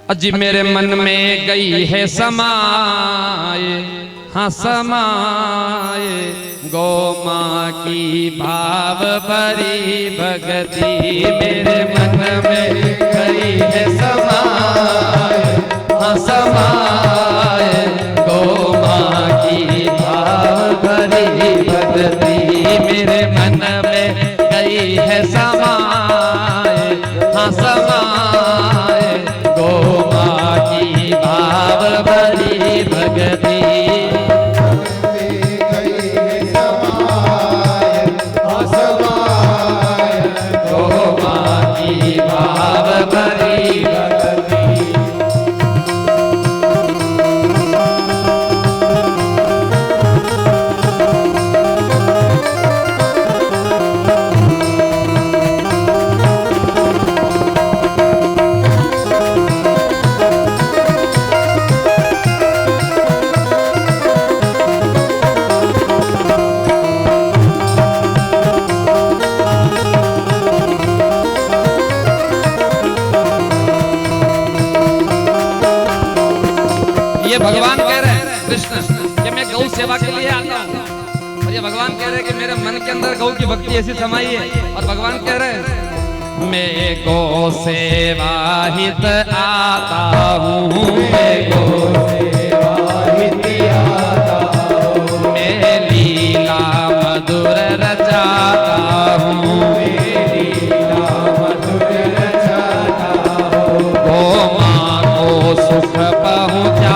अजी मेरे मन में गई है समाए, हाँ समाए गौ माँ की भाव भरी भगती। मेरे मन में गई है समाए, हाँ समाए गौ माँ की भाव भरी भगती। मेरे मन में गई है समाए, हाँ समाए गौ माँ की भाव भरी भगती। भगवान कह रहे हैं कृष्ण कि मैं गौ सेवा के लिए आता हूँ, और ये भगवान कह रहे हैं कि मेरे मन के अंदर गौ की भक्ति ऐसी समाई है। और भगवान कह रहे हैं मैं गौ सेवा हित आता हूँ, मैं गौ सेवा हित आता हूँ, मैं लीला मधुर रचाता हूँ, मैं लीला मधुर रचाता हूँ, गौ माँ को सुख पहुँचा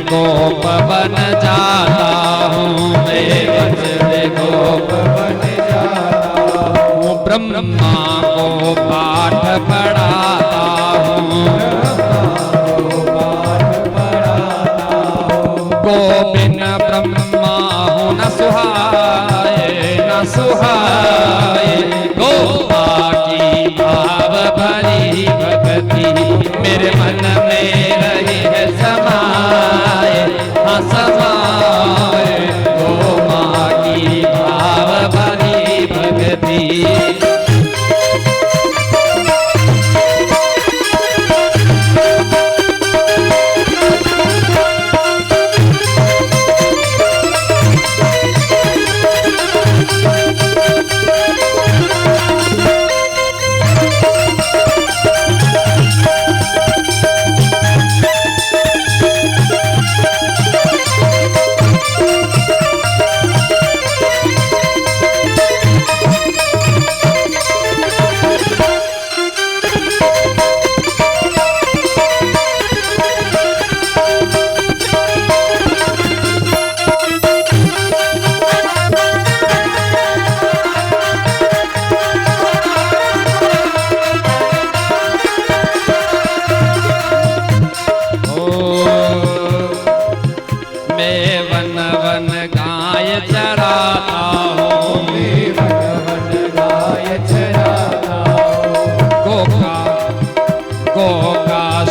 गोप बन जाता हूँ, मैं बछड़े गोप बन जाता हूँ, ब्रह्मा को पाठ पढ़ाता हूँ, गोबिन ब्रह्मा हूँ न सुहाए, न सुहाए गोपा की भाव भरी भक्ति। मेरे मन में रही है समाए, हाँ समाए गौ माँ की भाव भरी भक्ति।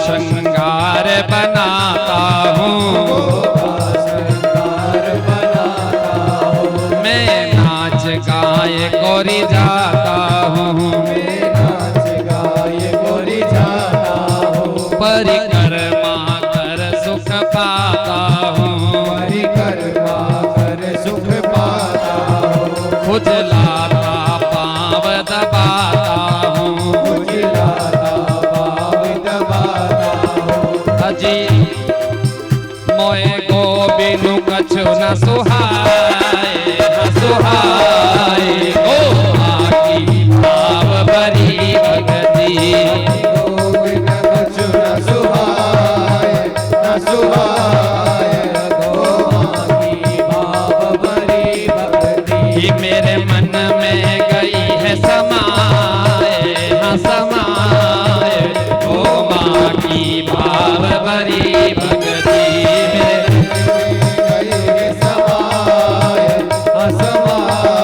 श्रृंगार बनाता हूँ, मैं नाच गाए गोरी जाता हूँ, मैं नाच गाए गोरी जाता हूँ, परिक्रमा कर सुख पाता हूँ, परिक्रमा कर सुख पाता हूँ, खुजलाता पाँव दबाता हूँ, खुजलाता पाँव दबाता हूँ। अजी मोए गोबिनु कछु न सुहाए, न सुहाए गौ माँ की भाव भरी भक्ति। गोबिनु कछु न सुहाए, न सुहाए गौ माँ की भाव भरी भक्ति। मेरे मन में गई है समाए, हाँ समाए गौ माँ की भाव भरी भक्ति। मेरे मन में गई है समाए, हाँ समाए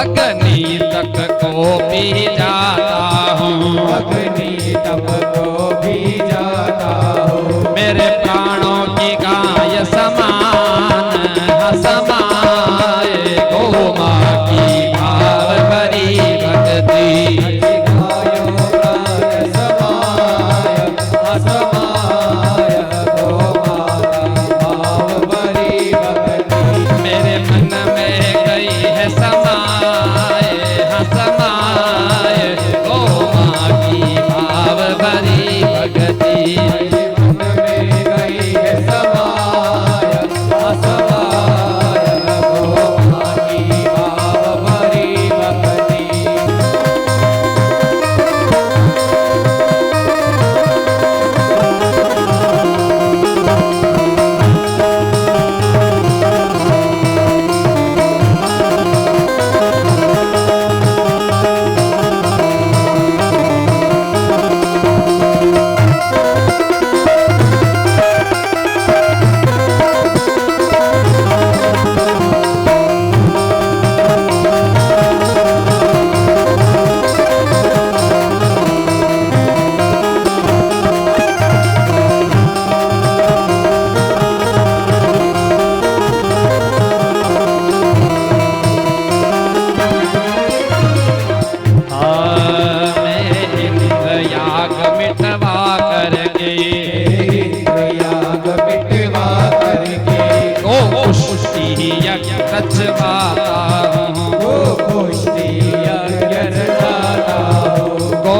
अग्नि तक को भी जाता हूँ, अग्नि तक को भी जाता हूँ। मेरे प्राणों की गाय समान समाये गौ माँ की भाव भरी भक्ति। मेरे मन में गई है समाये समाये गौ माँ की भाव भरी भक्ति।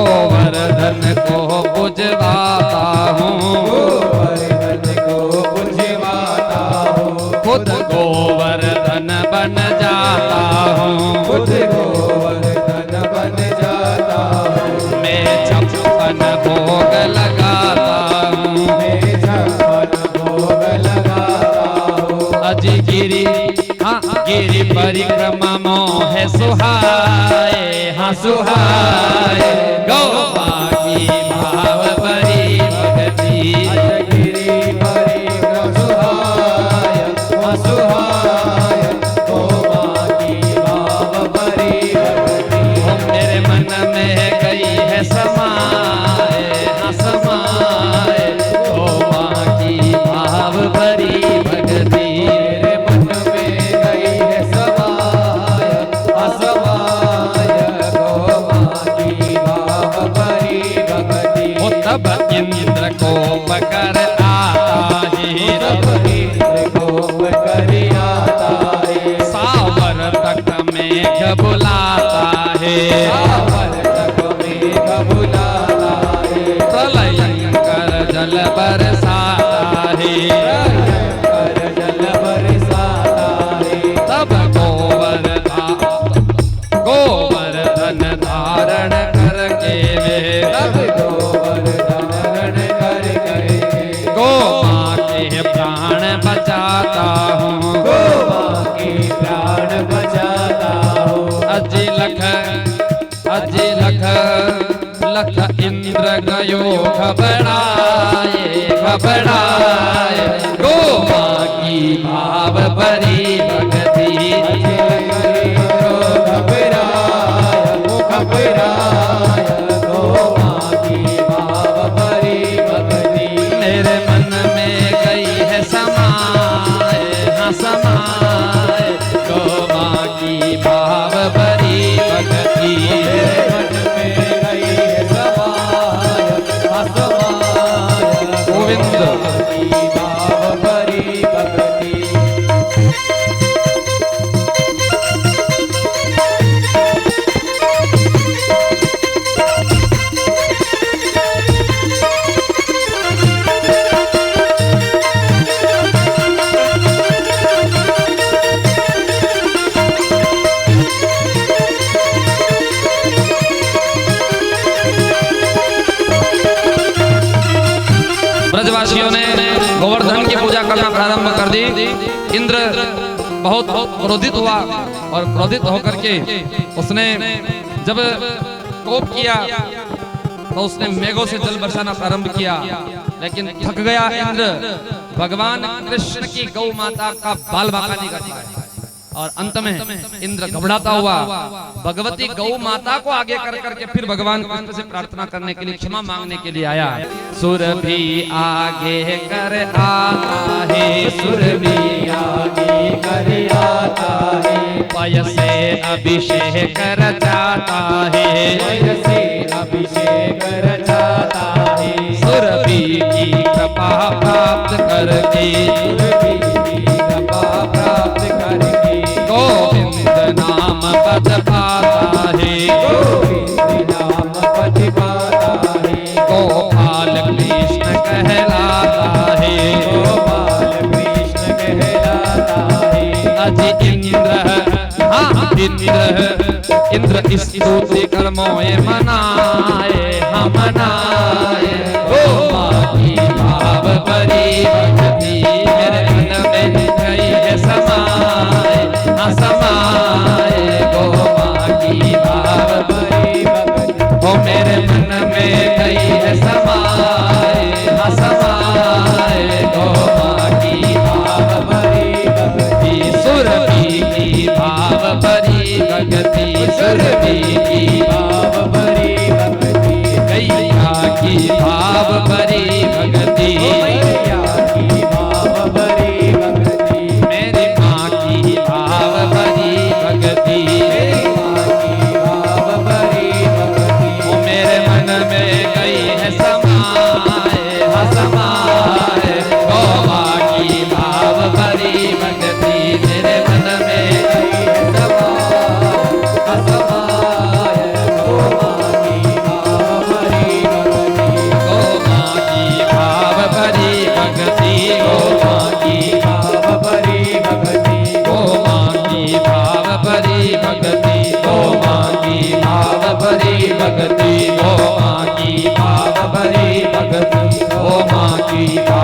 गोवर्धन को बुझवाता हूँ, खुद गोवर्धन बन जाता हूँ, खुद गोवर्धन बन जाता हूँ। मैं छप्पन भोग लगाता हूँ, मैं छप्पन भोग लगाता हूँ। अजी गिरी हाँ गिरी परिक्रमा मोह सुहाए, हाँ सुहाए गौ माँ की भाव भरी भक्ति। गिरी परिक्रमा सुहाय सुहाय गौ माँ की भाव भरी भक्ति। मेरे मन में गई है समाए, हाँ समाए गौ माँ की भाव भरी भक्ति। मेरे मन में गई है समाय असमाय गौ माँ की भाव भरी भक्ति। वो तब इंद्र को पकड़ आता है, तब इंद्र को करी आता है। सावर तक में बुलाता है, सावर तक में बुलाता है। प्रलयंकर जल बरसाता है, प्रलयंकर जल बरसाता है। तब गोवर्धन धारण करके वे तब गोवर्धन करके गौ माँ के प्राण बचाता हूँ, गौ माँ के प्राण बचाता हूँ। अजी लख लख इंद्र गयो घबराए घबराए गौ माँ की भाव भरी भक्ति। मेरे मन में गई है समाए, हाँ समाए गौ माँ की भाव भरी भक्ति। गोविंद ब्रजवासियों ने गोवर्धन की पूजा करना प्रारंभ कर दी। इंद्र बहुत क्रोधित हुआ और क्रोधित होकर के उसने जब कोप किया तो उसने मेघों से जल बरसाना प्रारंभ किया, लेकिन थक गया इंद्र भगवान कृष्ण की गौ माता का बाल बांका नहीं करता है। और अंत में इंद्र घबराता हुआ भगवती गौ माता को आगे कर करके फिर भगवान कृष्ण से प्रार्थना करने के लिए, क्षमा मांगने के लिए आया। सुर भी आगे कर आता है, सुर भी आगे कर आता है, पय से अभिषेक कर जाता है, पय से अभिषेक रचाता है। सुर भी की कृपा प्राप्त करके, सुरभि की कृपा प्राप्त करके गोविंद नाम पद पाता है, गोविंद नाम पद पाता है। गोपाल कृष्ण कहलाता है, गोपाल कृष्ण कहलाता है। अज इंद्र हाँ इंद्र स्तुति कर मोए मनाए, हम मनाए। गोमा की भाव भरी भक्ति मेरे मन में गई है समाए, हाँ समाए। गोमा की भाव भरी भक्ति ओ मेरे मन में गई है समाए, हाँ समाए। गोमा की भाव भरी भक्ति सुरभि की भाव भरी भक्ति, सुरभि की भाव भरी भक्ति गैया की भाव भरी भक्ति, मैया की भाव भरी भक्ति मेरी माँ की भाव भरी भक्ति, मेरी माँ की भाव भरी भक्ति ओ मेरे मन में गई है समाए, हाँ समाए। गोवा की भाव भरी भक्ति मेरे मन में गई है समाए, असमाय गोमा की भाव भरी भक्ति गोमा की भाव भरी भक्ति, गोमा की भाव भरी भक्ति गोमा की भाव भरी भक्ति, गोमा की भाव भरी भक्ति, गोमा की भाव भरी भक्ति, गोमा की भाव